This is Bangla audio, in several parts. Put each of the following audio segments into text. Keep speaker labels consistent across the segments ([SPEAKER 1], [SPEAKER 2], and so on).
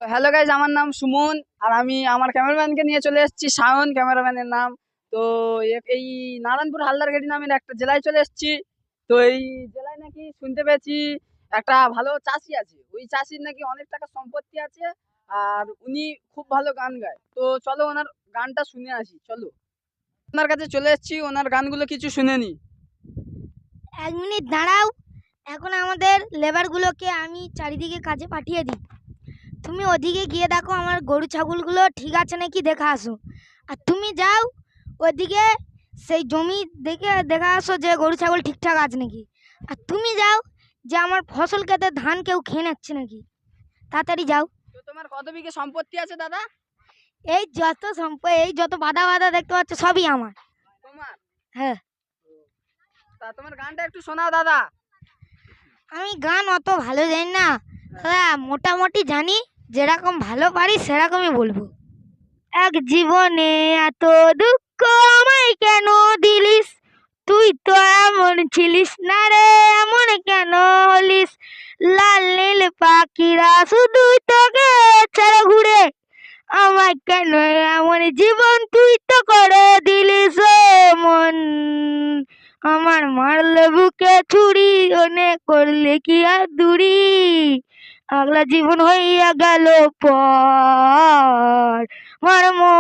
[SPEAKER 1] হ্যালো গাইজ, আমার নাম সুমন। আর আমি আমার ক্যামেরাম্যানকে নিয়ে চলে এসেছি, শাওন ক্যামেরাম্যানের নাম। তো এই নারায়ণপুর হালদারঘাটি নামের একটা জেলায় চলে এসেছি। তো এই জেলায় নাকি শুনতে পেয়েছি একটা ভালো চাষি আছে, ওই চাষির নাকি অনেক টাকা সম্পত্তি আছে। আর উনি খুব ভালো গান গায়, তো চলো ওনার গানটা শুনে আসি। চলো, ওনার কাছে চলে এসেছি, ওনার গানগুলো কিছু শুনে নি।
[SPEAKER 2] 1 মিনিট দাঁড়াও। এখন আমাদের লেবারগুলোকে আমি চারিদিকে কাজে পাঠিয়ে দিই। তুমি ওদিকে গিয়ে দেখো আমার গরু ছাগলগুলো ঠিক আছে নাকি দেখা আসো। আর তুমি যাও ওদিকে সেই জমি দেখে দেখা আসো যে গরু ছাগল ঠিকঠাক আছে নাকি। আর তুমি যাও যে আমার ফসল খেতে ধান কেউ খেয়ে নিচ্ছে নাকি। তাড়াতাড়ি যাও।
[SPEAKER 1] তো তোমার কত বিঘে সম্পত্তি আছে দাদা?
[SPEAKER 2] এই যত বাধা বাধা দেখতে পাচ্ছ সবই আমার।
[SPEAKER 1] তোমার?
[SPEAKER 2] হ্যাঁ।
[SPEAKER 1] তা তোমার গানটা একটু শোনাও দাদা।
[SPEAKER 2] আমি গান অত ভালো জানি না দাদা, মোটামুটি জানি, যেরকম ভালো পারি সেরকমই বলবো। এক জীবনে এত দুঃখ আমায় কেন দিলিস, তুই তো এমন ছিলিস না রে, এমন কেন হলিস, লাল নীল পাখিরা শুধুই তোকে ছেড়ে ঘুরে, আমায় কেন এমন জীবন তুই তো করে দিলিস ও মন, আমার মারলে বুকে ছুরি, অনেক করলে কি আর দূরি, আগলা জীবন হইয়া গেল পর আমার মন।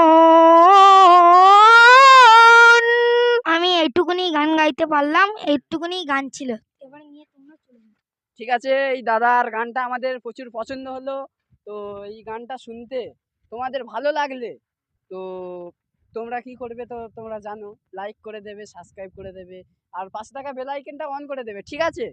[SPEAKER 2] আমি এইটুকুনি গান গাইতে পারলাম, এইটুকুনি গান ছিল। এবারে নিয়ে তোমরা চলে যাও।
[SPEAKER 1] ঠিক আছে, এই দাদার গানটা আমাদের প্রচুর পছন্দ হলো। তো এই গানটা শুনতে তোমাদের ভালো লাগলে তো তোমরা কি করবে, তো তোমরা জানো, লাইক করে দেবে, সাবস্ক্রাইব করে দেবে, আর 5 টাকা বেল আইকনটা অন করে দেবে। ঠিক আছে।